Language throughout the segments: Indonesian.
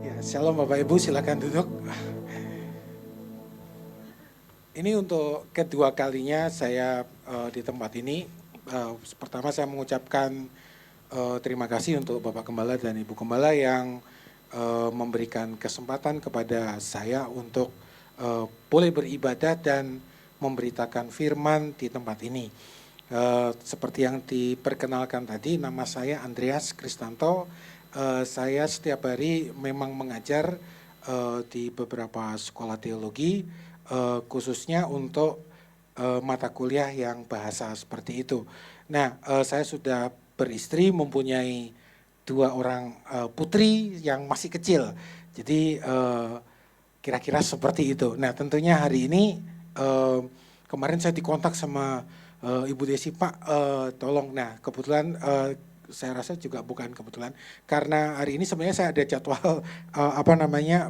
Ya, shalom Bapak Ibu, silakan duduk. Ini untuk kedua kalinya saya di tempat ini. Pertama saya mengucapkan terima kasih untuk Bapak Gembala dan Ibu Gembala yang memberikan kesempatan kepada saya untuk boleh beribadah dan memberitakan firman di tempat ini. Seperti yang diperkenalkan tadi, nama saya Andreas Kristanto. Saya setiap hari memang mengajar di beberapa sekolah teologi, khususnya untuk mata kuliah yang bahasa seperti itu. Nah, saya sudah beristri, mempunyai 2 orang putri yang masih kecil. Jadi kira-kira seperti itu. Nah, tentunya hari ini kemarin saya dikontak sama Ibu Desi, Pak, tolong. Nah, kebetulan saya rasa juga bukan kebetulan, karena hari ini sebenarnya saya ada jadwal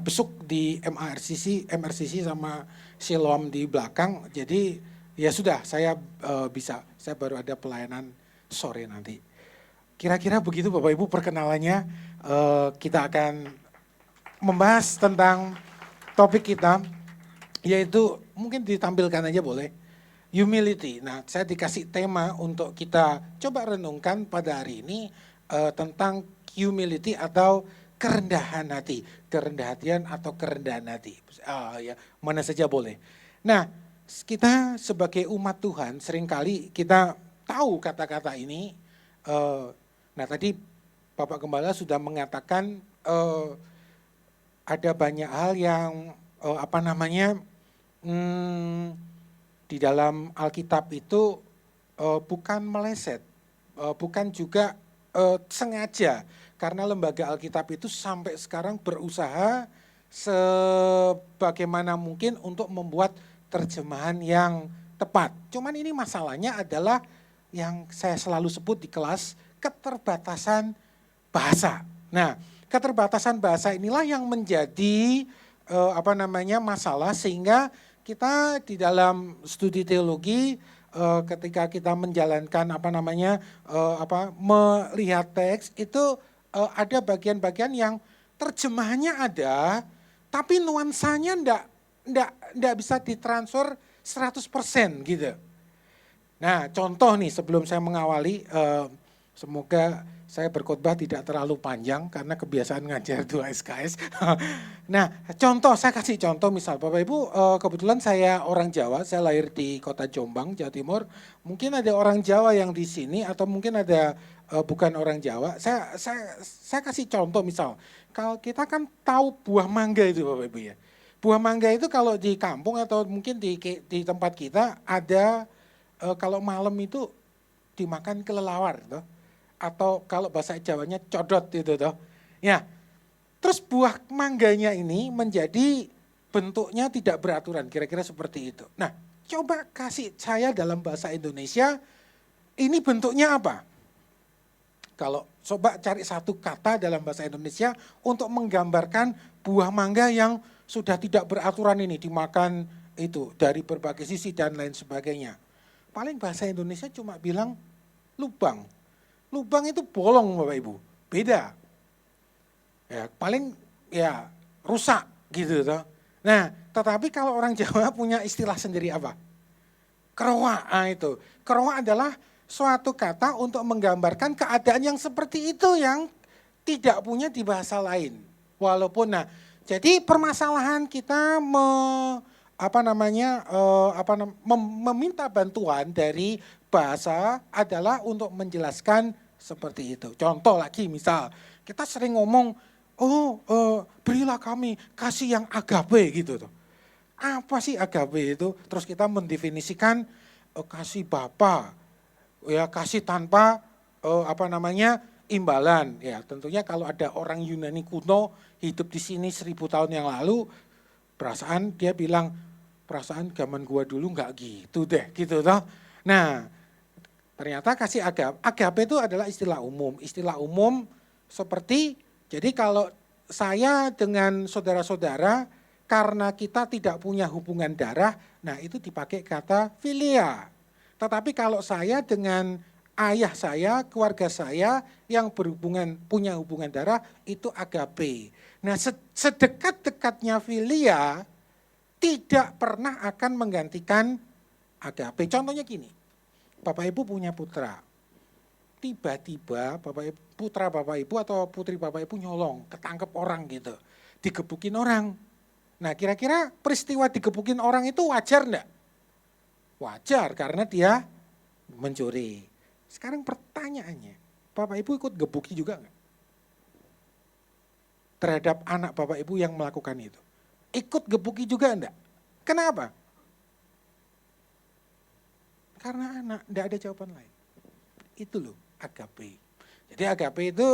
besuk di MRCC sama Siloam di belakang. Jadi ya sudah, saya baru ada pelayanan sore nanti. Kira-kira begitu Bapak Ibu perkenalannya. Kita akan membahas tentang topik kita, yaitu mungkin ditampilkan aja boleh. Humility. Nah, saya dikasih tema untuk kita coba renungkan pada hari ini tentang humility atau kerendahan hati, kerendahan hatian atau kerendahan hati. Ya, mana saja boleh. Nah, kita sebagai umat Tuhan seringkali kita tahu kata-kata ini. Nah, tadi Bapak Gembala sudah mengatakan ada banyak hal yang di dalam Alkitab itu bukan meleset, bukan juga sengaja, karena lembaga Alkitab itu sampai sekarang berusaha sebagaimana mungkin untuk membuat terjemahan yang tepat. Cuman ini masalahnya adalah yang saya selalu sebut di kelas, keterbatasan bahasa. Nah, keterbatasan bahasa inilah yang menjadi masalah, sehingga kita di dalam studi teologi ketika kita menjalankan melihat teks itu ada bagian-bagian yang terjemahannya ada, tapi nuansanya enggak bisa ditransfer 100% gitu. Nah, contoh nih sebelum saya mengawali, semoga saya berkhotbah tidak terlalu panjang karena kebiasaan ngajar 2 SKS. Nah, saya kasih contoh misal Bapak Ibu, kebetulan saya orang Jawa, saya lahir di kota Jombang, Jawa Timur. Mungkin ada orang Jawa yang di sini atau mungkin ada bukan orang Jawa. Saya kasih contoh misal, kalau kita kan tahu buah mangga itu Bapak Ibu ya. Buah mangga itu kalau di kampung atau mungkin di tempat kita ada kalau malam itu dimakan kelelawar toh. Atau kalau bahasa Jawanya codot itu toh. Ya. Terus buah mangganya ini menjadi bentuknya tidak beraturan, kira-kira seperti itu. Nah, coba kasih saya dalam bahasa Indonesia, ini bentuknya apa? Kalau coba cari satu kata dalam bahasa Indonesia untuk menggambarkan buah mangga yang sudah tidak beraturan ini, dimakan itu dari berbagai sisi dan lain sebagainya. Paling bahasa Indonesia cuma bilang lubang. Lubang itu bolong Bapak Ibu, beda. Ya, paling ya rusak gitu toh. Nah, tetapi kalau orang Jawa punya istilah sendiri apa? Keroa, itu. Keroa adalah suatu kata untuk menggambarkan keadaan yang seperti itu yang tidak punya di bahasa lain. Walaupun jadi permasalahan kita meminta bantuan dari bahasa adalah untuk menjelaskan seperti itu. Contoh lagi misal, kita sering ngomong, berilah kami kasih yang agape gitu tuh. Apa sih agape itu? Terus kita mendefinisikan kasih Bapa, ya kasih tanpa imbalan. Ya tentunya kalau ada orang Yunani kuno hidup di sini 1000 tahun yang lalu, dia bilang, perasaan zaman gua dulu enggak gitu deh, gitu toh. Nah, ternyata kasih agape itu adalah istilah umum seperti, jadi kalau saya dengan saudara-saudara, karena kita tidak punya hubungan darah, nah itu dipakai kata filia. Tetapi kalau saya dengan ayah saya, keluarga saya yang punya hubungan darah itu agape. Nah, sedekat-dekatnya filia tidak pernah akan menggantikan agape. Contohnya gini, Bapak Ibu punya putra. Tiba-tiba putra Bapak Ibu atau putri Bapak Ibu nyolong, ketangkep orang gitu. Digebukin orang. Nah, kira-kira peristiwa digebukin orang itu wajar enggak? Wajar karena dia mencuri. Sekarang pertanyaannya, Bapak Ibu ikut gebuki juga enggak? Terhadap anak Bapak Ibu yang melakukan itu. Ikut gebuki juga enggak? Kenapa? Karena anak, enggak ada jawaban lain. Itu loh agape. Jadi agape itu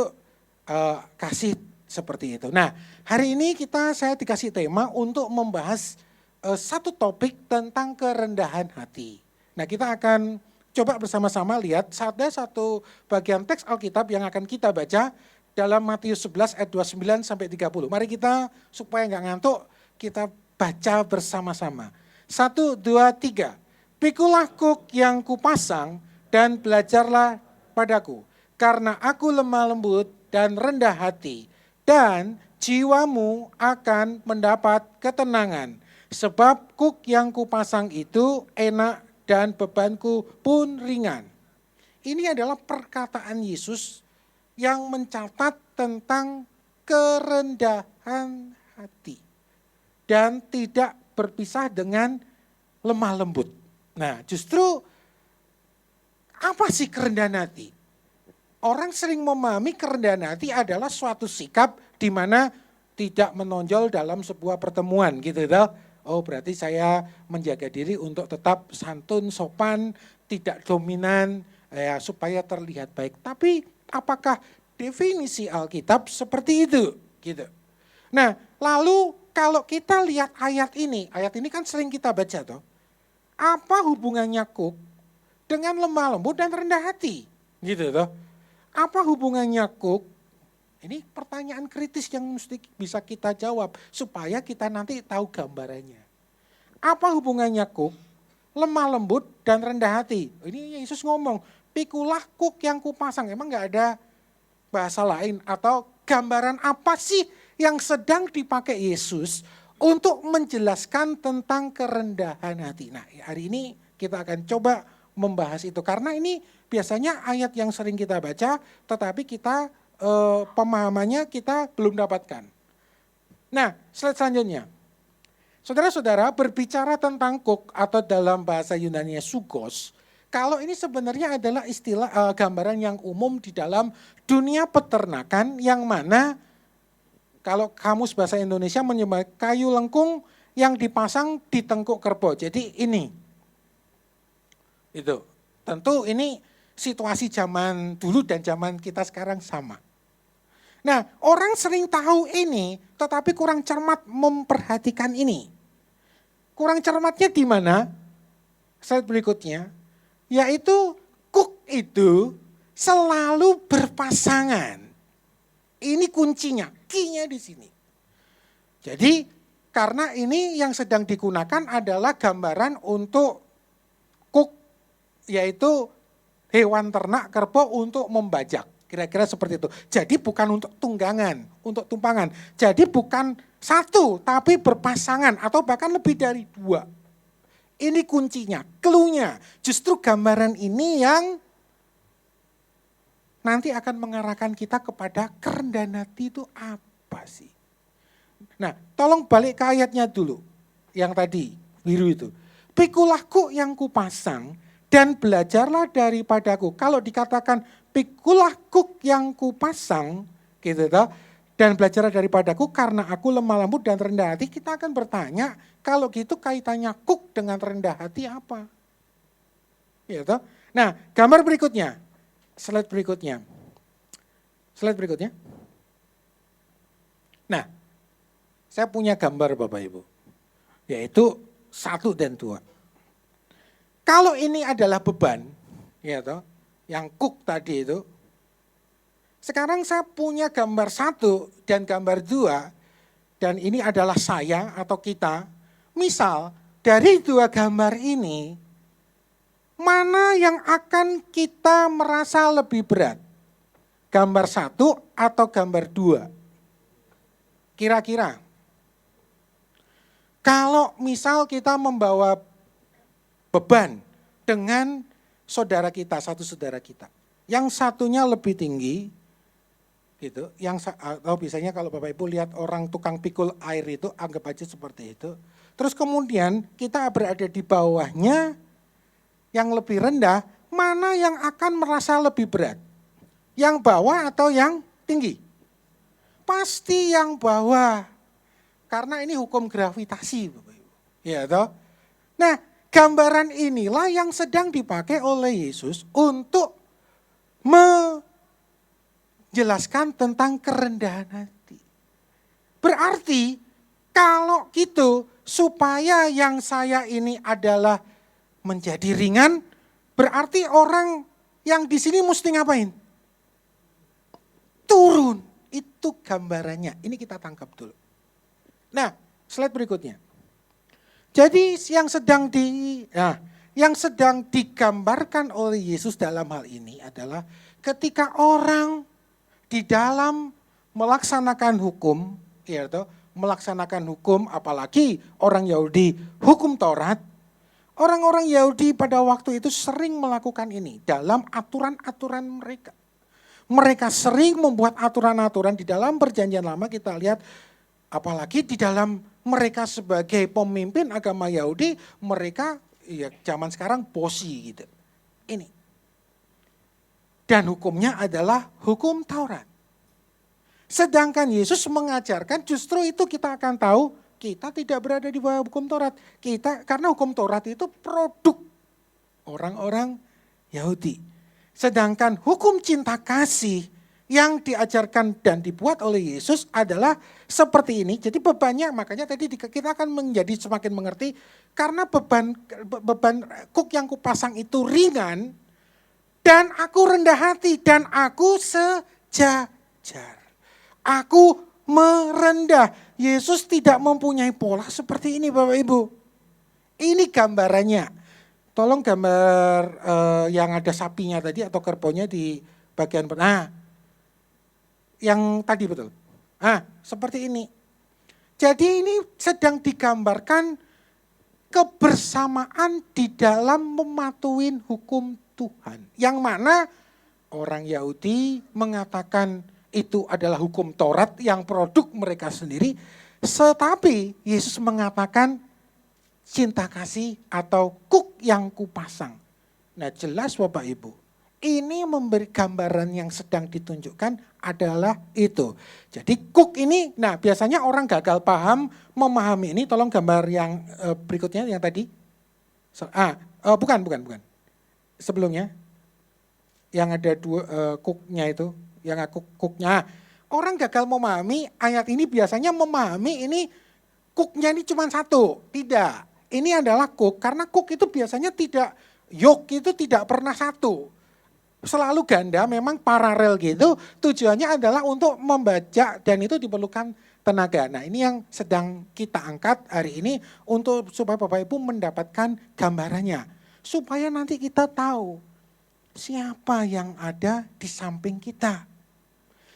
kasih seperti itu. Nah, hari ini saya dikasih tema untuk membahas satu topik tentang kerendahan hati. Nah, kita akan coba bersama-sama lihat ada satu bagian teks Alkitab yang akan kita baca dalam Matius 11 ayat 29 sampai 30. Mari kita supaya enggak ngantuk, kita baca bersama-sama. 1, 2, 3. Pikulah kuk yang kupasang dan belajarlah padaku, karena aku lemah lembut dan rendah hati, dan jiwamu akan mendapat ketenangan. Sebab kuk yang kupasang itu enak dan bebanku pun ringan. Ini adalah perkataan Yesus yang mencatat tentang kerendahan hati. Dan tidak berpisah dengan lemah lembut. Nah, justru apa sih kerendahan hati? Orang sering memahami kerendahan hati adalah suatu sikap di mana tidak menonjol dalam sebuah pertemuan gitu toh. Oh, berarti saya menjaga diri untuk tetap santun, sopan, tidak dominan ya supaya terlihat baik. Tapi apakah definisi Alkitab seperti itu gitu. Nah, lalu kalau kita lihat ayat ini kan sering kita baca toh. Apa hubungannya kuk dengan lemah lembut dan rendah hati? Gitu toh. Apa hubungannya kuk? Ini pertanyaan kritis yang mesti bisa kita jawab supaya kita nanti tahu gambarannya. Apa hubungannya kuk, lemah lembut dan rendah hati? Ini Yesus ngomong, pikulah kuk yang kupasang. Emang enggak ada bahasa lain atau gambaran apa sih yang sedang dipakai Yesus untuk menjelaskan tentang kerendahan hati? Nah, hari ini kita akan coba membahas itu karena ini biasanya ayat yang sering kita baca tetapi kita pemahamannya kita belum dapatkan. Nah, slide selanjutnya. Saudara-saudara, berbicara tentang kuk atau dalam bahasa Yunani sugos, kalau ini sebenarnya adalah istilah gambaran yang umum di dalam dunia peternakan yang mana kalau kamus bahasa Indonesia menyebut kayu lengkung yang dipasang di tengkuk kerbau. Jadi ini. Itu. Tentu ini situasi zaman dulu dan zaman kita sekarang sama. Nah, orang sering tahu ini tetapi kurang cermat memperhatikan ini. Kurang cermatnya di mana? Slide berikutnya. Yaitu kuk itu selalu berpasangan. Ini kuncinya, key-nya di sini. Jadi karena ini yang sedang digunakan adalah gambaran untuk kuk, yaitu hewan ternak kerbau untuk membajak. Kira-kira seperti itu. Jadi bukan untuk tunggangan, untuk tumpangan. Jadi bukan satu, tapi berpasangan atau bahkan lebih dari dua. Ini kuncinya, clue-nya. Justru gambaran ini yang nanti akan mengarahkan kita kepada kerendahan hati itu apa sih? Nah, tolong balik ke ayatnya dulu. Yang tadi, biru itu. Pikulah kuk yang kupasang dan belajarlah daripadaku. Kalau dikatakan pikulah kuk yang kupasang, gitu toh, dan belajarlah daripadaku karena aku lemah lembut dan rendah hati, kita akan bertanya, kalau gitu kaitannya kuk dengan rendah hati apa? Gitu. Nah, gambar berikutnya. Slide berikutnya. Slide berikutnya. Nah, saya punya gambar Bapak Ibu. Yaitu 1 dan 2. Kalau ini adalah beban, ya toh, yang kuk tadi itu. Sekarang saya punya gambar 1 dan gambar 2, dan ini adalah saya atau kita. Misal, dari 2 gambar ini, mana yang akan kita merasa lebih berat? Gambar 1 atau gambar 2? Kira-kira. Kalau misal kita membawa beban dengan saudara kita, satu saudara kita. Yang satunya lebih tinggi, gitu. Atau biasanya kalau Bapak Ibu lihat orang tukang pikul air itu, anggap aja seperti itu. Terus kemudian kita berada di bawahnya yang lebih rendah, mana yang akan merasa lebih berat? Yang bawah atau yang tinggi? Pasti yang bawah. Karena ini hukum gravitasi, Bapak Ibu. Ya toh? Nah, gambaran inilah yang sedang dipakai oleh Yesus untuk menjelaskan tentang kerendahan hati. Berarti kalau gitu supaya yang saya ini adalah menjadi ringan, berarti orang yang di sini mesti ngapain? Turun. Itu gambarannya. Ini kita tangkap dulu. Nah, slide berikutnya. Jadi yang sedang digambarkan oleh Yesus dalam hal ini adalah ketika orang di dalam melaksanakan hukum, ya toh, melaksanakan hukum, apalagi orang Yahudi hukum Taurat, orang-orang Yahudi pada waktu itu sering melakukan ini dalam aturan-aturan mereka. Mereka sering membuat aturan-aturan di dalam perjanjian lama, kita lihat apalagi di dalam mereka sebagai pemimpin agama Yahudi, mereka ya zaman sekarang bosi gitu. Ini. Dan hukumnya adalah hukum Taurat. Sedangkan Yesus mengajarkan justru itu kita akan tahu kita tidak berada di bawah hukum Taurat. Karena hukum Taurat itu produk orang-orang Yahudi. Sedangkan hukum cinta kasih yang diajarkan dan dibuat oleh Yesus adalah seperti ini. Jadi bebannya, makanya tadi kita akan menjadi semakin mengerti karena beban kuk yang kupasang itu ringan dan aku rendah hati dan aku sejajar. Aku merendah. Yesus tidak mempunyai pola seperti ini Bapak Ibu. Ini gambarannya. Tolong gambar yang ada sapinya tadi atau kerbaunya di bagian nah, yang tadi betul. Nah, seperti ini. Jadi ini sedang digambarkan kebersamaan di dalam mematuhi hukum Tuhan. Yang mana orang Yahudi mengatakan itu adalah hukum Taurat yang produk mereka sendiri. Tetapi Yesus mengatakan cinta kasih atau kuk yang kupasang. Nah jelas Bapak Ibu, ini memberi gambaran yang sedang ditunjukkan adalah itu. Jadi kuk ini, nah biasanya orang gagal paham memahami ini, tolong gambar yang berikutnya yang tadi. Bukan. Sebelumnya, yang ada dua kuknya itu, yang kuknya. Orang gagal memahami ayat ini biasanya memahami ini kuknya ini cuma satu, tidak. Ini adalah kuk, karena kuk itu biasanya tidak, yoke itu tidak pernah satu. Selalu ganda, memang paralel gitu, tujuannya adalah untuk membaca dan itu diperlukan tenaga. Nah ini yang sedang kita angkat hari ini untuk supaya Bapak Ibu mendapatkan gambarannya. Supaya nanti kita tahu siapa yang ada di samping kita.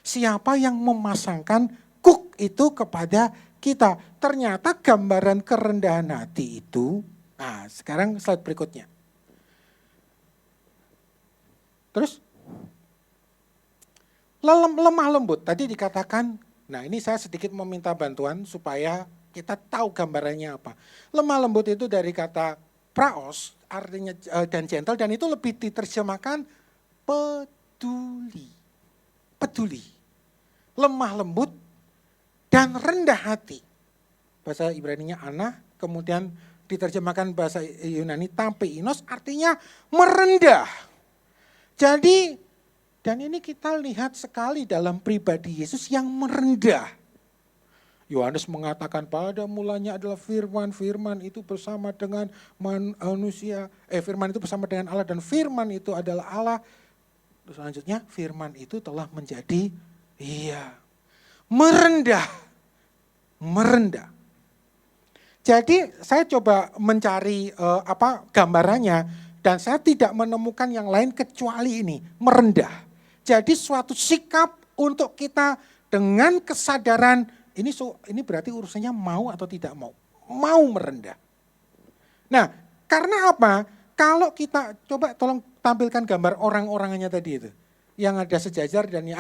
Siapa yang memasangkan kuk itu kepada kita. Ternyata gambaran kerendahan hati itu, nah sekarang slide berikutnya. Terus, lemah lembut, tadi dikatakan, nah ini saya sedikit meminta bantuan supaya kita tahu gambarannya apa. Lemah lembut itu dari kata praos, artinya dan gentle, dan itu lebih diterjemahkan peduli. Peduli, lemah lembut, dan rendah hati. Bahasa Ibraninya ana, kemudian diterjemahkan bahasa Yunani tapeinos, artinya merendah. Jadi, dan ini kita lihat sekali dalam pribadi Yesus yang merendah. Yohanes mengatakan pada mulanya adalah firman, firman itu bersama dengan manusia, firman itu bersama dengan Allah dan firman itu adalah Allah. Terus selanjutnya firman itu telah menjadi merendah. Jadi saya coba mencari gambarannya. Dan saya tidak menemukan yang lain kecuali ini, merendah. Jadi suatu sikap untuk kita dengan kesadaran, ini berarti urusannya mau atau tidak mau. Mau merendah. Nah, karena apa? Kalau kita, coba tolong tampilkan gambar orang-orangannya tadi itu. Yang ada sejajar dan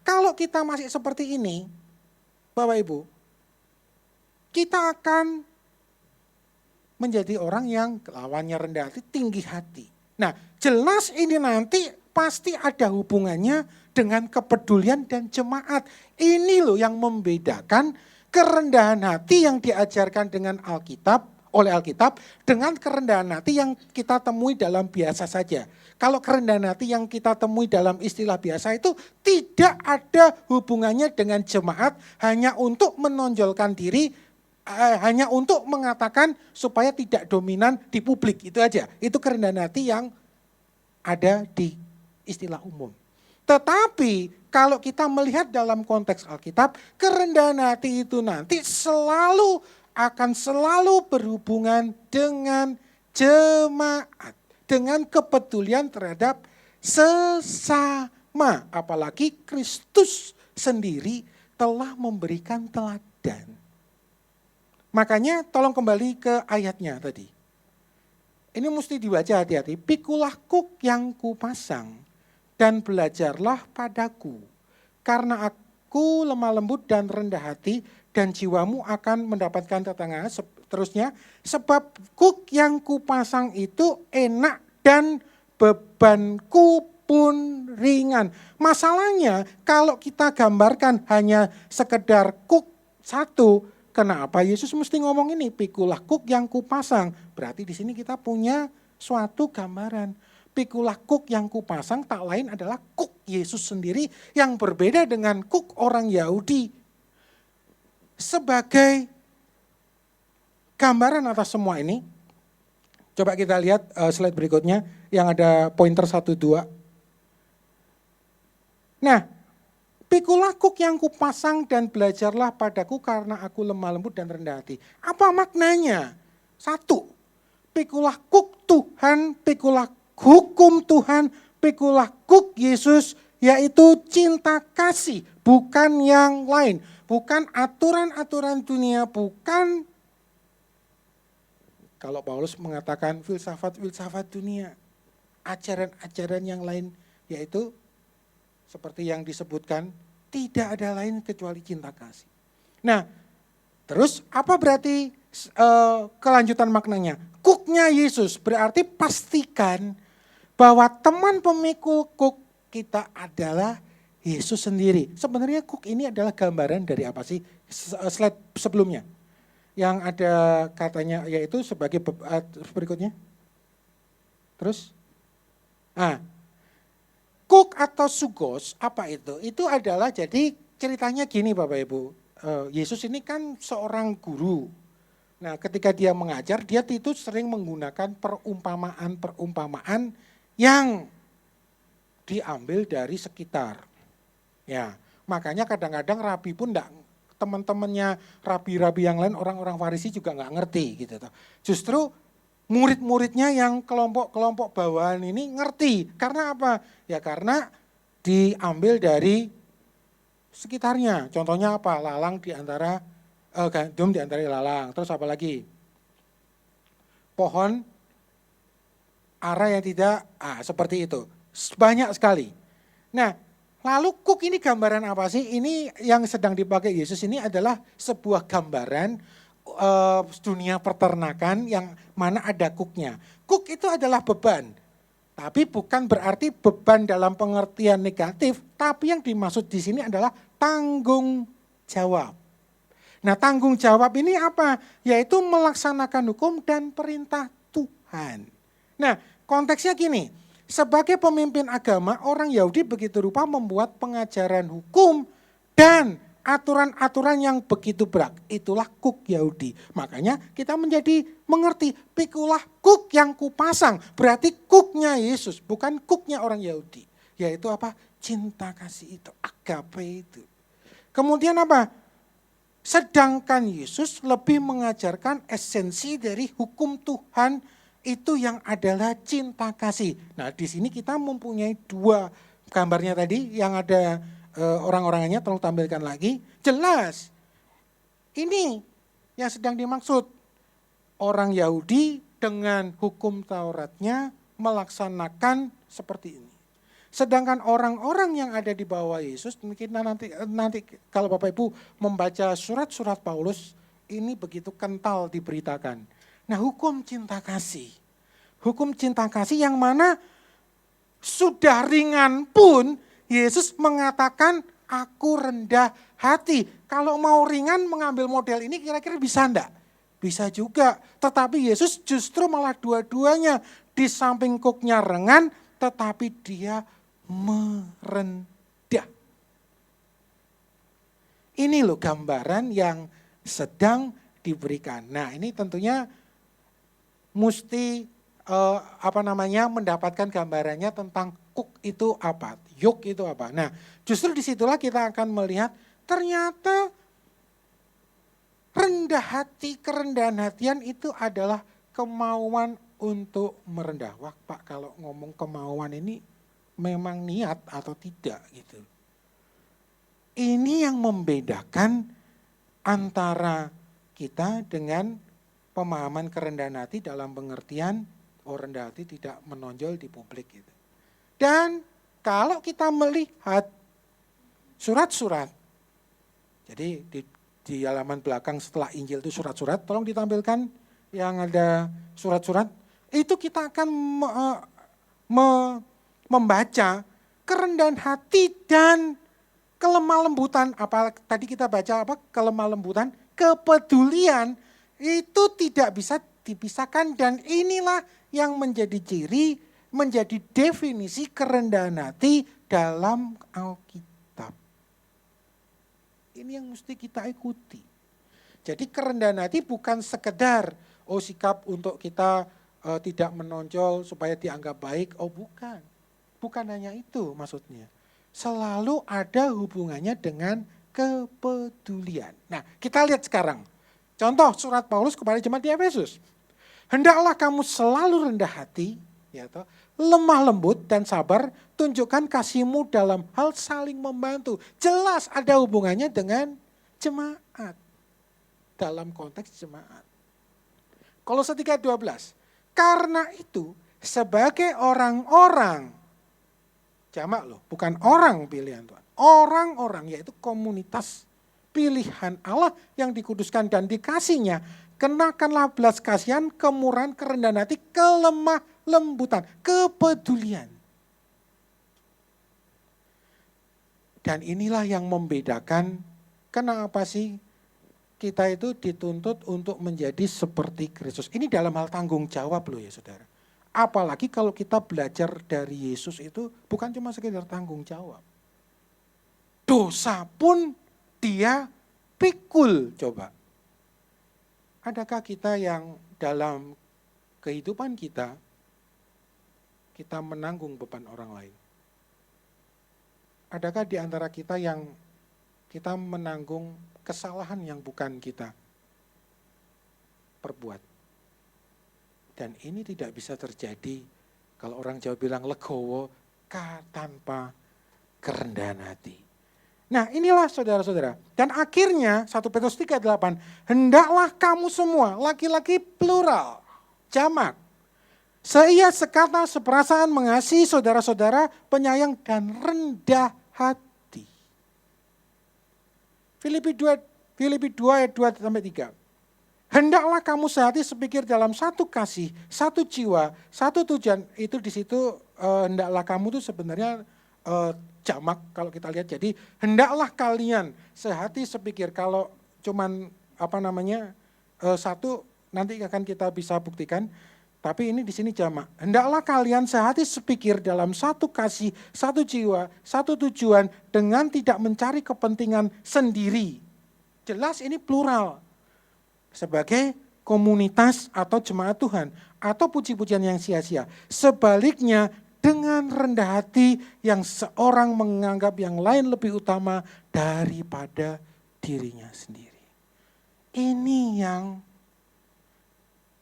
kalau kita masih seperti ini, Bapak Ibu, kita akan menjadi orang yang lawannya rendah hati, tinggi hati. Nah, jelas ini nanti pasti ada hubungannya dengan kepedulian dan jemaat. Ini loh yang membedakan kerendahan hati yang diajarkan dengan oleh Alkitab dengan kerendahan hati yang kita temui dalam biasa saja. Kalau kerendahan hati yang kita temui dalam istilah biasa itu tidak ada hubungannya dengan jemaat, hanya untuk menonjolkan diri, hanya untuk mengatakan supaya tidak dominan di publik, itu aja. Itu kerendahan hati yang ada di istilah umum. Tetapi kalau kita melihat dalam konteks Alkitab, kerendahan hati itu nanti akan selalu berhubungan dengan jemaat, dengan kepedulian terhadap sesama. Apalagi Kristus sendiri telah memberikan teladan. Makanya tolong kembali ke ayatnya tadi. Ini mesti dibaca hati-hati. Pikulah kuk yang kupasang dan belajarlah padaku. Karena aku lemah lembut dan rendah hati dan jiwamu akan mendapatkan ketenangan. Terusnya, sebab kuk yang kupasang itu enak dan bebanku pun ringan. Masalahnya kalau kita gambarkan hanya sekedar kuk satu, kenapa Yesus mesti ngomong ini? Pikulah kuk yang kupasang. Berarti di sini kita punya suatu gambaran. Pikulah kuk yang kupasang tak lain adalah kuk Yesus sendiri yang berbeda dengan kuk orang Yahudi. Sebagai gambaran atas semua ini, coba kita lihat slide berikutnya yang ada pointer 1, 2. Nah, pikulah kuk yang kupasang dan belajarlah padaku karena aku lemah lembut dan rendah hati. Apa maknanya? 1, pikulah kuk Tuhan, pikulah hukum Tuhan, pikulah kuk Yesus, yaitu cinta kasih, bukan yang lain. Bukan aturan-aturan dunia, bukan kalau Paulus mengatakan filsafat-filsafat dunia, ajaran-ajaran yang lain, yaitu seperti yang disebutkan, tidak ada lain kecuali cinta kasih. Nah, terus apa berarti kelanjutan maknanya? Kuknya Yesus berarti pastikan bahwa teman pemikul kuk kita adalah Yesus sendiri. Sebenarnya kuk ini adalah gambaran dari apa sih? Slide sebelumnya. Yang ada katanya yaitu sebagai berikutnya. Terus. Kuk atau sugos apa itu? Itu adalah jadi ceritanya gini Bapak Ibu. Yesus ini kan seorang guru. Nah ketika dia mengajar dia itu sering menggunakan perumpamaan-perumpamaan yang diambil dari sekitar. Ya, makanya kadang-kadang rabi pun teman-temannya rabi-rabi yang lain, orang-orang Farisi juga nggak ngerti gitu. Justru murid-muridnya yang kelompok-kelompok bawahan ini ngerti. Karena apa? Ya karena diambil dari sekitarnya. Contohnya apa? Lalang di antara gandum di antara lalang. Terus apa lagi? Pohon ara yang tidak seperti itu. Banyak sekali. Nah, lalu kuk ini gambaran apa sih? Ini yang sedang dipakai Yesus ini adalah sebuah gambaran dunia peternakan yang mana ada kuknya. Kuk itu adalah beban, tapi bukan berarti beban dalam pengertian negatif, tapi yang dimaksud di sini adalah tanggung jawab. Nah tanggung jawab ini apa? Yaitu melaksanakan hukum dan perintah Tuhan. Nah konteksnya gini, sebagai pemimpin agama, orang Yahudi begitu rupa membuat pengajaran hukum dan aturan-aturan yang begitu berat. Itulah kuk Yahudi. Makanya kita menjadi mengerti, pikulah kuk yang kupasang. Berarti kuknya Yesus, bukan kuknya orang Yahudi. Yaitu apa? Cinta kasih itu, agape itu. Kemudian apa? Sedangkan Yesus lebih mengajarkan esensi dari hukum Tuhan itu yang adalah cinta kasih. Nah, di sini kita mempunyai dua gambarnya tadi yang ada orang-orangnya, tolong tampilkan lagi. Jelas, ini yang sedang dimaksud. Orang Yahudi dengan hukum Tauratnya melaksanakan seperti ini. Sedangkan orang-orang yang ada di bawah Yesus, mungkin nanti kalau Bapak Ibu membaca surat-surat Paulus, ini begitu kental diberitakan. Nah, hukum cinta kasih. Hukum cinta kasih yang mana sudah ringan pun Yesus mengatakan aku rendah hati. Kalau mau ringan mengambil model ini kira-kira bisa enggak? Bisa juga, tetapi Yesus justru malah dua-duanya. Di samping kuknya ringan, tetapi dia merendah. Ini loh gambaran yang sedang diberikan. Nah, ini tentunya mesti mendapatkan gambarannya tentang kuk itu apa, yuk itu apa. Nah, justru disitulah kita akan melihat ternyata rendah hati, kerendahan hatian itu adalah kemauan untuk merendah. Wah Pak, kalau ngomong kemauan ini memang niat atau tidak gitu. Ini yang membedakan antara kita dengan pemahaman kerendahan hati dalam pengertian rendah hati tidak menonjol di publik gitu. Dan kalau kita melihat surat-surat, jadi di halaman belakang setelah Injil itu surat-surat, tolong ditampilkan yang ada surat-surat, itu kita akan membaca kerendahan hati dan kelemah lembutan. Apa tadi kita baca apa? Kelemah lembutan, kepedulian itu tidak bisa dipisahkan dan inilah yang menjadi ciri, menjadi definisi kerendahan hati dalam Alkitab. Ini yang mesti kita ikuti. Jadi kerendahan hati bukan sekedar sikap untuk kita tidak menonjol supaya dianggap baik. Oh bukan. Bukan hanya itu maksudnya. Selalu ada hubungannya dengan kepedulian. Nah, kita lihat sekarang. Contoh surat Paulus kepada jemaat di Efesus. Hendaklah kamu selalu rendah hati, lemah lembut dan sabar, tunjukkan kasihmu dalam hal saling membantu. Jelas ada hubungannya dengan jemaat. Dalam konteks jemaat. Kolose 3:12. Karena itu sebagai orang-orang, jamak loh, bukan orang pilihan Tuhan. Orang-orang yaitu komunitas pilihan Allah yang dikuduskan dan dikasihnya, kenakanlah belas kasihan, kemurahan, kerendahan hati, kelemah lembutan, kepedulian. Dan inilah yang membedakan kenapa sih kita itu dituntut untuk menjadi seperti Kristus. Ini dalam hal tanggung jawab loh ya saudara. Apalagi kalau kita belajar dari Yesus itu bukan cuma sekedar tanggung jawab. Dosa pun dia pikul coba. Adakah kita yang dalam kehidupan kita menanggung beban orang lain? Adakah di antara kita yang kita menanggung kesalahan yang bukan kita perbuat? Dan ini tidak bisa terjadi kalau orang Jawa bilang legowo tanpa kerendahan hati. Nah inilah saudara-saudara. Dan akhirnya 1 Petrus 3:8, hendaklah kamu semua, laki-laki plural, jamak, seia sekata seperasaan mengasihi saudara-saudara, penyayang dan rendah hati. Filipi 2 ayat 2-3. Hendaklah kamu sehati sepikir dalam satu kasih, satu jiwa, satu tujuan. Itu di situ hendaklah kamu itu sebenarnya jamak kalau kita lihat. Jadi hendaklah kalian sehati sepikir. Kalau cuman satu nanti akan kita bisa buktikan. Tapi ini di sini jamak. Hendaklah kalian sehati sepikir dalam satu kasih, satu jiwa, satu tujuan dengan tidak mencari kepentingan sendiri. Jelas ini plural. Sebagai komunitas atau jemaat Tuhan atau puji-pujian yang sia-sia. Sebaliknya dengan rendah hati yang seorang menganggap yang lain lebih utama daripada dirinya sendiri. Ini yang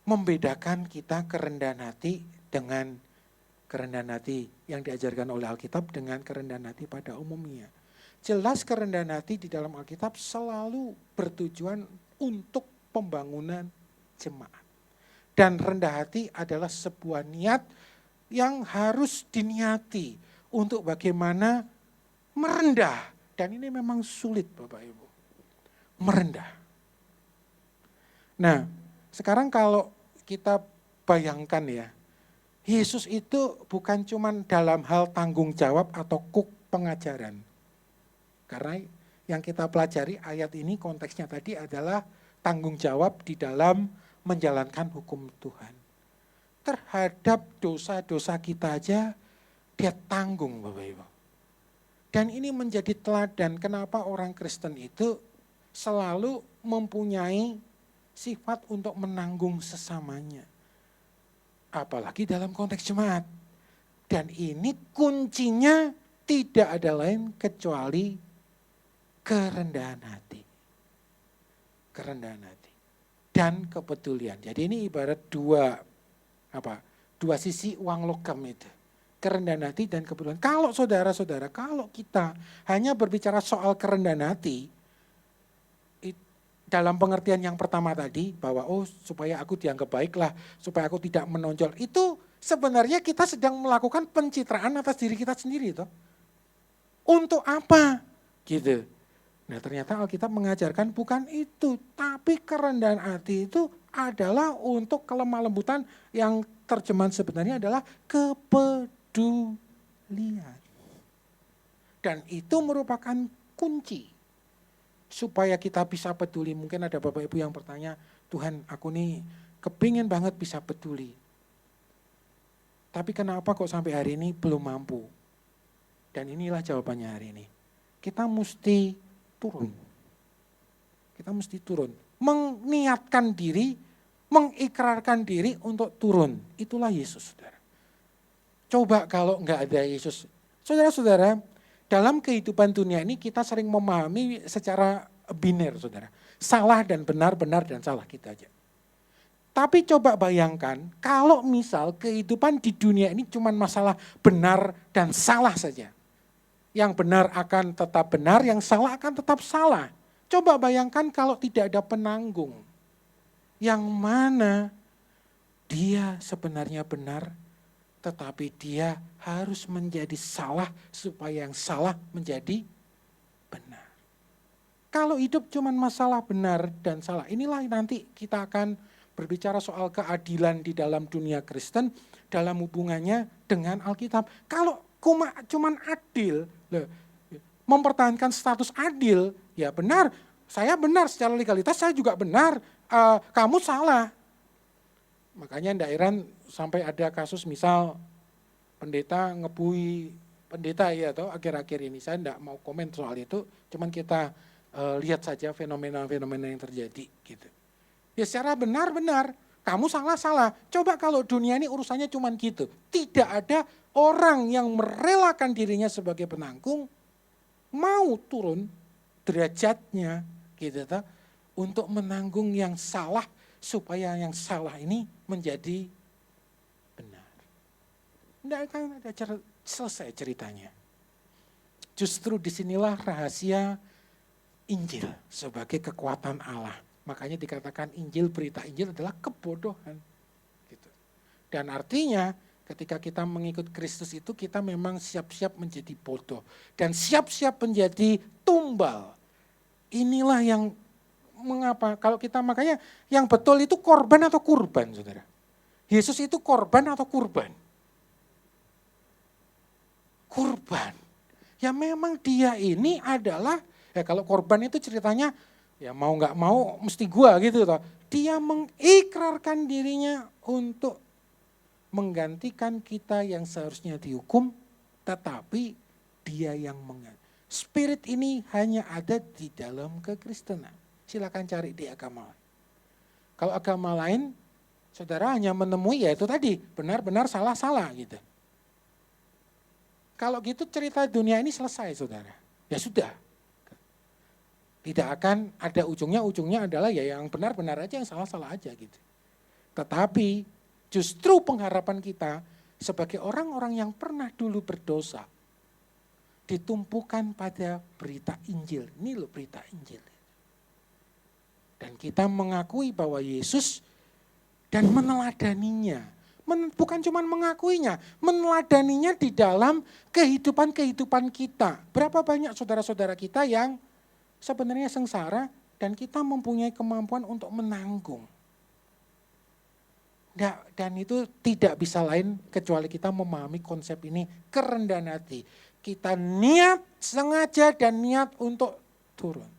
membedakan kita kerendahan hati dengan kerendahan hati yang diajarkan oleh Alkitab dengan kerendahan hati pada umumnya. Jelas kerendahan hati di dalam Alkitab selalu bertujuan untuk pembangunan jemaat. Dan rendah hati adalah sebuah niat yang harus diniati untuk bagaimana merendah. Dan ini memang sulit Bapak Ibu. Merendah. Nah, sekarang kalau kita bayangkan ya, Yesus itu bukan cuma dalam hal tanggung jawab atau pengajaran. Karena yang kita pelajari ayat ini konteksnya tadi adalah tanggung jawab di dalam menjalankan hukum Tuhan. Terhadap dosa-dosa kita aja dia tanggung Bapak Ibu. Dan ini menjadi teladan kenapa orang Kristen itu selalu mempunyai sifat untuk menanggung sesamanya. Apalagi dalam konteks jemaat. Dan ini kuncinya tidak ada lain kecuali kerendahan hati. Kerendahan hati. Dan kepedulian. Jadi ini ibarat dua sisi uang logam itu. Kerendahan hati dan kepedulian. Kalau saudara-saudara, kalau kita hanya berbicara soal kerendahan hati, dalam pengertian yang pertama tadi, bahwa supaya aku dianggap baiklah, supaya aku tidak menonjol, itu sebenarnya kita sedang melakukan pencitraan atas diri kita sendiri. Toh. Untuk apa? Gitu. Nah ternyata Alkitab mengajarkan bukan itu, tapi kerendahan hati itu adalah untuk kelemah lembutan yang terjemahan sebenarnya adalah kepedulian. Dan itu merupakan kunci. Supaya kita bisa peduli, mungkin ada Bapak Ibu yang bertanya, Tuhan aku nih kepingin banget bisa peduli. Tapi kenapa kok sampai hari ini belum mampu? Dan inilah jawabannya hari ini. Kita mesti turun. Kita mesti turun. Meniatkan diri, mengikrarkan diri untuk turun. Itulah Yesus, saudara. Coba kalau enggak ada Yesus. Saudara-saudara, dalam kehidupan dunia ini kita sering memahami secara biner, saudara. Salah dan benar, benar dan salah kita aja. Tapi coba bayangkan kalau misal kehidupan di dunia ini cuma masalah benar dan salah saja. Yang benar akan tetap benar, yang salah akan tetap salah. Coba bayangkan kalau tidak ada penanggung. Yang mana dia sebenarnya benar, tetapi dia harus menjadi salah supaya yang salah menjadi benar. Kalau hidup cuma masalah benar dan salah, inilah nanti kita akan berbicara soal keadilan di dalam dunia Kristen dalam hubungannya dengan Alkitab. Kalau cuma adil, mempertahankan status adil, ya benar, saya benar secara legalitas, saya juga benar, kamu salah. Makanya ndak heran sampai ada kasus misal pendeta ngebui pendeta ya atau akhir-akhir ini. Saya ndak mau komen soal itu, cuman kita lihat saja fenomena-fenomena yang terjadi gitu. Ya secara benar-benar, kamu salah-salah. Coba kalau dunia ini urusannya cuman gitu. Tidak ada orang yang merelakan dirinya sebagai penanggung, mau turun derajatnya gitu untuk menanggung yang salah supaya yang salah ini menjadi benar. Tidak akan ada selesai ceritanya. Justru disinilah rahasia Injil sebagai kekuatan Allah. Makanya dikatakan Injil, berita Injil adalah kebodohan. Gitu. Dan artinya ketika kita mengikut Kristus itu kita memang siap-siap menjadi bodoh. Dan siap-siap menjadi tumbal. Inilah yang mengapa kalau kita makanya yang betul itu korban atau kurban, saudara. Yesus itu korban atau kurban? Kurban. Ya memang dia ini adalah, ya kalau korban itu ceritanya ya mau nggak mau mesti gua gitu toh. Dia mengikrarkan dirinya untuk menggantikan kita yang seharusnya dihukum, tetapi dia yang mengganti. Spirit ini hanya ada di dalam kekristenan. Silakan cari di agama lain. Kalau agama lain, saudara hanya menemui ya itu tadi, benar-benar salah-salah gitu. Kalau gitu cerita dunia ini selesai saudara. Ya sudah. Tidak akan ada ujungnya adalah ya yang benar-benar aja, yang salah-salah aja gitu. Tetapi justru pengharapan kita sebagai orang-orang yang pernah dulu berdosa ditumpukan pada berita Injil. Ini loh berita Injil. Dan kita mengakui bahwa Yesus dan meneladaninya. Bukan cuma mengakuinya, meneladaninya di dalam kehidupan-kehidupan kita. Berapa banyak saudara-saudara kita yang sebenarnya sengsara dan kita mempunyai kemampuan untuk menanggung. Dan itu tidak bisa lain kecuali kita memahami konsep ini, kerendahan hati. Kita niat sengaja dan niat untuk turun.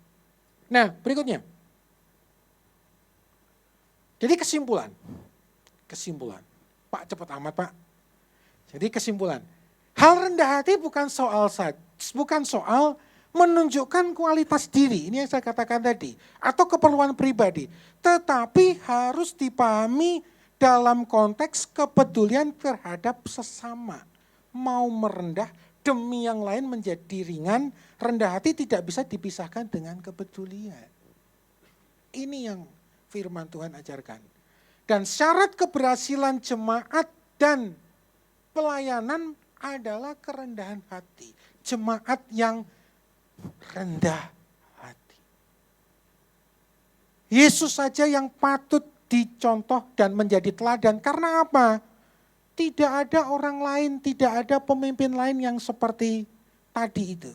Nah, berikutnya. Jadi kesimpulan. Pak, cepat amat Pak. Jadi kesimpulan. Hal rendah hati bukan soal menunjukkan kualitas diri. Ini yang saya katakan tadi. Atau keperluan pribadi. Tetapi harus dipahami dalam konteks kepedulian terhadap sesama. Mau merendah demi yang lain menjadi ringan. Rendah hati tidak bisa dipisahkan dengan kepedulian. Ini yang firman Tuhan ajarkan. Dan syarat keberhasilan jemaat dan pelayanan adalah kerendahan hati. Jemaat yang rendah hati. Yesus saja yang patut dicontoh dan menjadi teladan. Karena apa? Tidak ada orang lain, tidak ada pemimpin lain yang seperti tadi itu.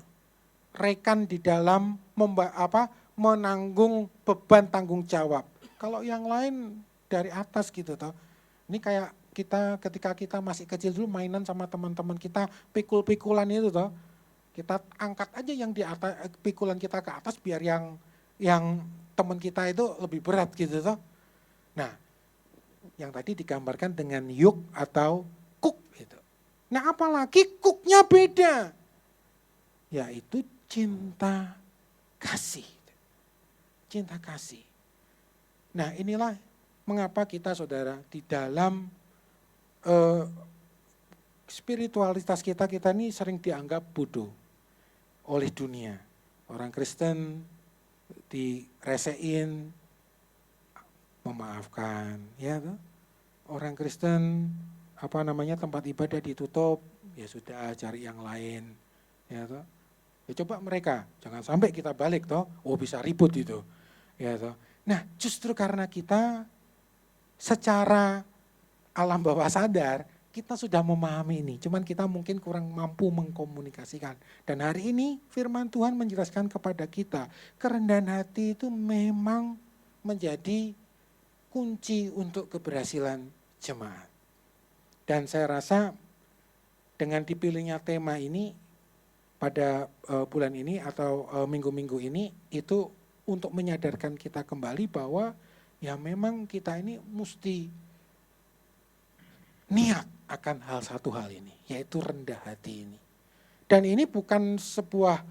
Rekan di dalam menanggung beban tanggung jawab. Kalau yang lain dari atas gitu toh. Ini kayak kita ketika kita masih kecil dulu mainan sama teman-teman kita pikul-pikulan itu toh. Kita angkat aja yang di atas pikulan kita ke atas biar yang teman kita itu lebih berat gitu toh. Nah, yang tadi digambarkan dengan yuk atau kuk gitu. Nah, apalagi kuknya beda. Yaitu cinta kasih. Cinta kasih. Nah, inilah mengapa kita saudara di dalam spiritualitas kita ini sering dianggap bodoh oleh dunia. Orang Kristen diresein, memaafkan, ya toh. Orang Kristen tempat ibadah ditutup, ya sudah cari yang lain, ya toh. Ya coba mereka, jangan sampai kita balik toh, bisa ribut itu, ya toh. Nah, justru karena kita secara alam bawah sadar, kita sudah memahami ini. Cuman kita mungkin kurang mampu mengkomunikasikan. Dan hari ini firman Tuhan menjelaskan kepada kita, kerendahan hati itu memang menjadi kunci untuk keberhasilan jemaat. Dan saya rasa dengan dipilihnya tema ini pada bulan ini atau minggu-minggu ini, itu untuk menyadarkan kita kembali bahwa ya memang kita ini mesti niat akan satu hal ini, yaitu rendah hati ini. Dan ini bukan sebuah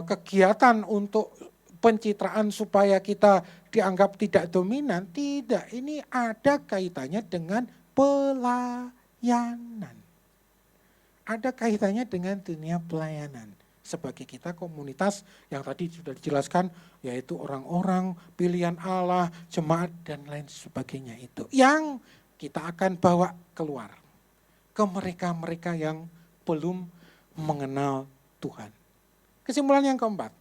kegiatan untuk pencitraan supaya kita dianggap tidak dominan, tidak. Ini ada kaitannya dengan pelayanan. Ada kaitannya dengan dunia pelayanan. Sebagai kita komunitas yang tadi sudah dijelaskan, yaitu orang-orang pilihan Allah, jemaat dan lain sebagainya itu. Yang kita akan bawa keluar ke mereka-mereka yang belum mengenal Tuhan. Kesimpulan yang keempat,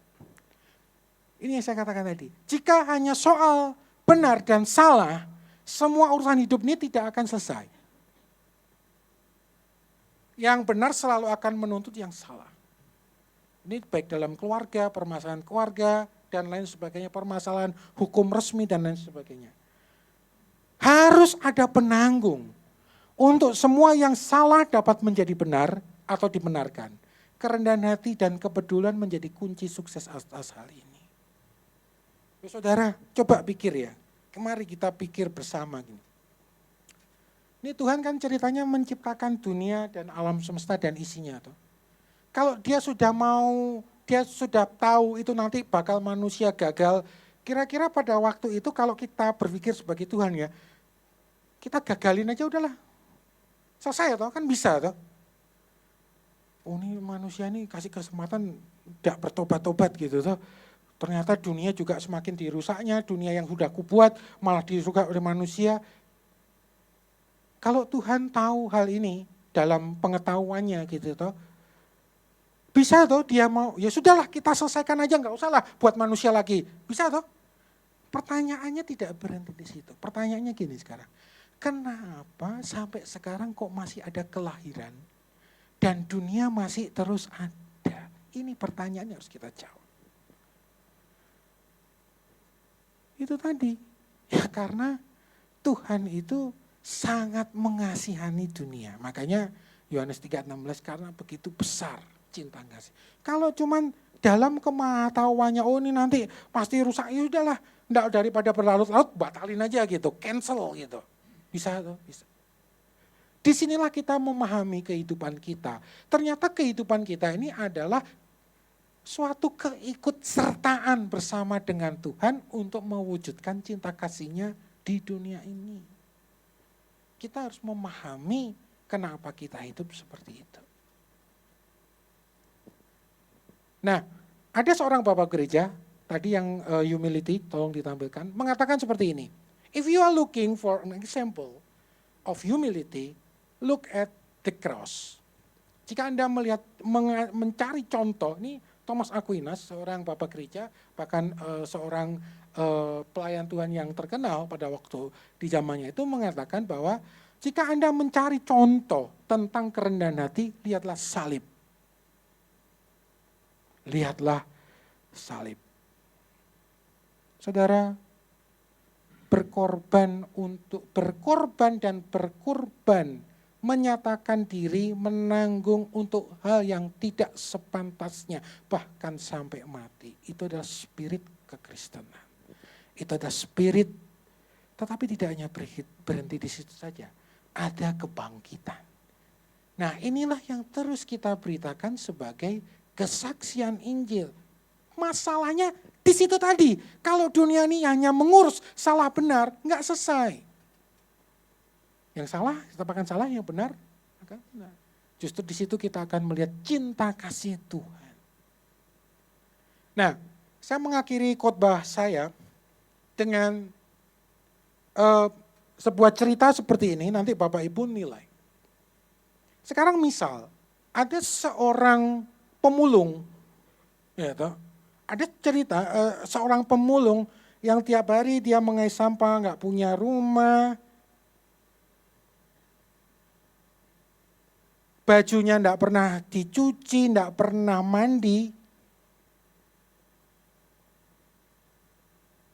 ini yang saya katakan tadi, jika hanya soal benar dan salah, semua urusan hidup ini tidak akan selesai. Yang benar selalu akan menuntut yang salah. Ini baik dalam keluarga, permasalahan keluarga, dan lain sebagainya, permasalahan hukum resmi dan lain sebagainya. Harus ada penanggung untuk semua yang salah dapat menjadi benar atau dibenarkan. Kerendahan hati dan kepedulian menjadi kunci sukses atas hal ini. Saudara, coba pikir ya. Mari kita pikir bersama gini. Ini Tuhan kan ceritanya menciptakan dunia dan alam semesta dan isinya. Kalau dia sudah tahu itu nanti bakal manusia gagal, kira-kira pada waktu itu kalau kita berpikir sebagai Tuhan ya, kita gagalin aja udahlah. Selesai ya toh, kan bisa toh. Oh ini manusia ini kasih kesempatan tidak bertobat-tobat gitu toh. Ternyata dunia juga semakin dirusaknya, dunia yang sudah kubuat malah dirusak oleh manusia. Kalau Tuhan tahu hal ini dalam pengetahuannya gitu toh, bisa toh dia mau, ya sudahlah kita selesaikan aja, nggak usah lah buat manusia lagi. Bisa toh? Pertanyaannya tidak berhenti di situ. Pertanyaannya gini sekarang, kenapa sampai sekarang kok masih ada kelahiran dan dunia masih terus ada? Ini pertanyaan yang harus kita jawab. Itu tadi, ya karena Tuhan itu sangat mengasihani dunia. Makanya Yohanes 3:16, karena begitu besar cinta kasih. Kalau cuman dalam kematahuannya, oh ini nanti pasti rusak, ya udahlah, enggak, daripada berlarut-larut batalin aja gitu, cancel gitu. Bisa tuh, bisa. Disinilah kita memahami kehidupan kita. Ternyata kehidupan kita ini adalah suatu keikutsertaan bersama dengan Tuhan untuk mewujudkan cinta kasih-Nya di dunia ini. Kita harus memahami kenapa kita hidup seperti itu. Nah, ada seorang bapak gereja, tadi yang humility, tolong ditampilkan, mengatakan seperti ini. If you are looking for an example of humility, look at the cross. Jika Anda melihat, mencari contoh, ini Thomas Aquinas, seorang bapak gereja, bahkan seorang pelayan Tuhan yang terkenal pada waktu di zamannya itu mengatakan bahwa jika Anda mencari contoh tentang kerendahan hati, lihatlah salib. Lihatlah salib. Saudara, berkorban dan berkorban, menyatakan diri, menanggung untuk hal yang tidak sepantasnya, bahkan sampai mati. Itu adalah spirit kekristenan. Itu adalah spirit, tetapi tidak hanya berhenti di situ saja. Ada kebangkitan. Nah, inilah yang terus kita beritakan sebagai kesaksian Injil. Masalahnya di situ tadi, kalau dunia ini hanya mengurus salah benar, enggak selesai. Yang salah, katakan salah, yang benar, maka benar. Justru di situ kita akan melihat cinta kasih Tuhan. Nah, saya mengakhiri khotbah saya dengan sebuah cerita seperti ini, nanti Bapak Ibu nilai. Sekarang misal, ada seorang pemulung, ya toh, ada cerita seorang pemulung yang tiap hari dia mengais sampah, nggak punya rumah, bajunya nggak pernah dicuci, nggak pernah mandi.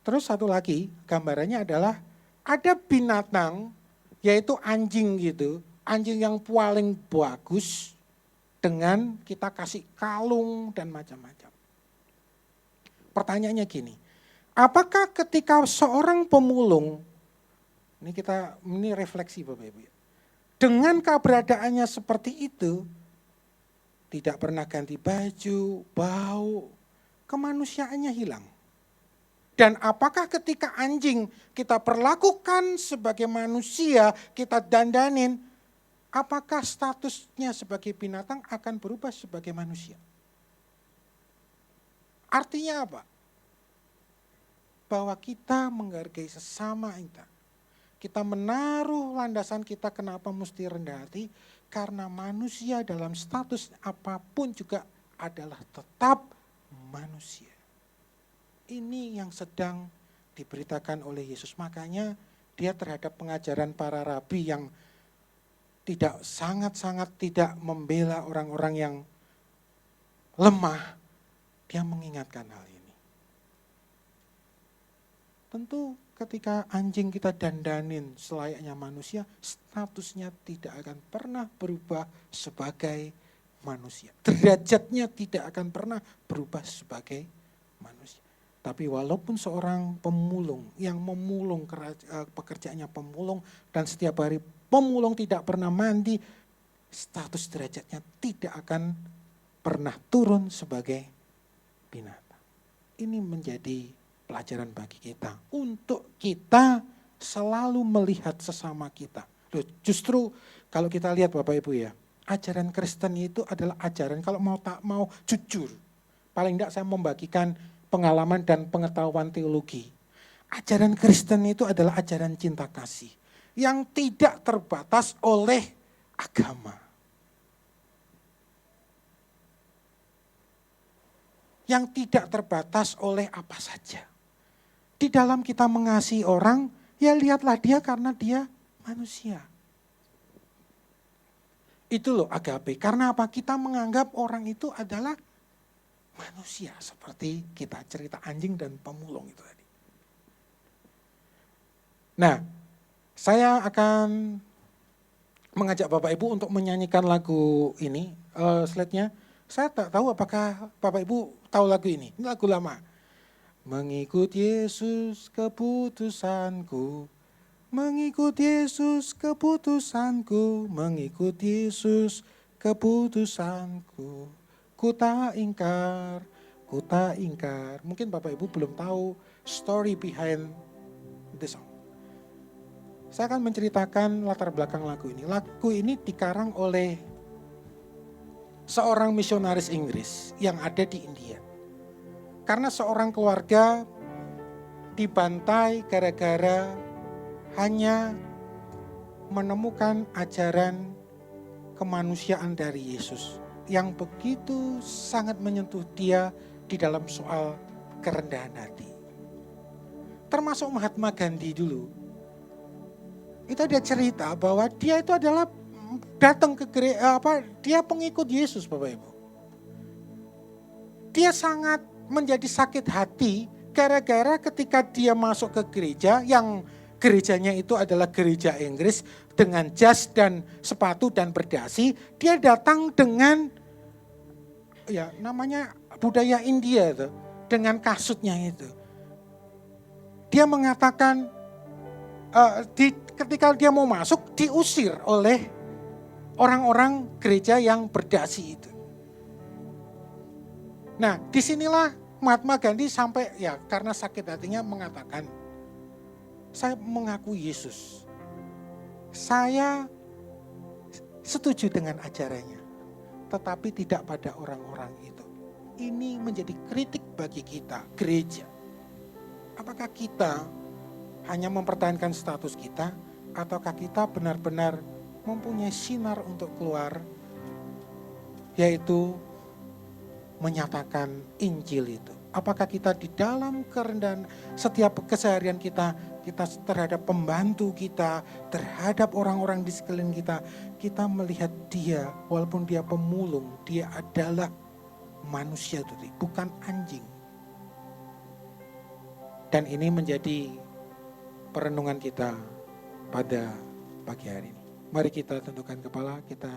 Terus satu lagi gambarannya adalah ada binatang, yaitu anjing gitu, anjing yang paling bagus dengan kita kasih kalung dan macam-macam. Pertanyaannya gini, apakah ketika seorang pemulung, ini refleksi Bapak Ibu, dengan keberadaannya seperti itu, tidak pernah ganti baju, bau, kemanusiaannya hilang. Dan apakah ketika anjing kita perlakukan sebagai manusia, kita dandanin, apakah statusnya sebagai binatang akan berubah sebagai manusia? Artinya apa? Bahwa kita menghargai sesama kita. Kita menaruh landasan kita kenapa mesti rendah hati, karena manusia dalam status apapun juga adalah tetap manusia. Ini yang sedang diberitakan oleh Yesus. Makanya dia terhadap pengajaran para rabi yang tidak sangat-sangat tidak membela orang-orang yang lemah, dia mengingatkan hal ini. Tentu ketika anjing kita dandanin selayaknya manusia, statusnya tidak akan pernah berubah sebagai manusia. Derajatnya tidak akan pernah berubah sebagai manusia. Tapi walaupun seorang pemulung yang memulung, pekerjaannya pemulung, dan setiap hari pemulung tidak pernah mandi, status derajatnya tidak akan pernah turun sebagai binatang. Ini menjadi pelajaran bagi kita, untuk kita selalu melihat sesama kita. Loh, justru kalau kita lihat Bapak Ibu ya, ajaran Kristen itu adalah ajaran, kalau mau jujur, paling tidak saya membagikan pengalaman dan pengetahuan teologi. Ajaran Kristen itu adalah ajaran cinta kasih. yang tidak terbatas oleh agama. Yang tidak terbatas oleh apa saja. Di dalam kita mengasihi orang, ya lihatlah dia karena dia manusia. Itu loh agape. Karena apa? Kita menganggap orang itu adalah manusia. Seperti kita cerita anjing dan pemulung itu tadi. Nah, saya akan mengajak Bapak Ibu untuk menyanyikan lagu ini. Slide-nya. Saya tak tahu apakah Bapak Ibu tahu lagu ini. Ini lagu lama. Mengikut Yesus keputusanku, mengikut Yesus keputusanku, mengikut Yesus keputusanku. Ku tak ingkar, ku tak ingkar. Mungkin Bapak Ibu belum tahu story behind the song. Saya akan menceritakan latar belakang lagu ini. Lagu ini dikarang oleh seorang misionaris Inggris yang ada di India. Karena seorang keluarga dibantai gara-gara hanya menemukan ajaran kemanusiaan dari Yesus yang begitu sangat menyentuh dia di dalam soal kerendahan hati. Termasuk Mahatma Gandhi dulu. Itu ada cerita bahwa dia itu adalah datang ke gereja, dia pengikut Yesus, Bapak Ibu. Dia sangat menjadi sakit hati gara-gara ketika dia masuk ke gereja yang gerejanya itu adalah gereja Inggris dengan jas dan sepatu dan berdasi, dia datang dengan ya namanya budaya India itu, dengan kasutnya itu. Dia mengatakan ketika dia mau masuk diusir oleh orang-orang gereja yang berdasi itu. Nah, disinilah Mahatma Gandhi sampai ya karena sakit hatinya mengatakan, saya mengaku Yesus. Saya setuju dengan ajarannya, tetapi tidak pada orang-orang itu. Ini menjadi kritik bagi kita, gereja. Apakah kita hanya mempertahankan status kita, ataukah kita benar-benar mempunyai sinar untuk keluar, yaitu menyatakan Injil itu. Apakah kita di dalam kerendahan setiap keseharian kita terhadap pembantu kita, terhadap orang-orang di sekeliling kita melihat dia, walaupun dia pemulung, dia adalah manusia itu, bukan anjing. Dan ini menjadi perenungan kita pada pagi hari ini. Mari kita tundukkan kepala, kita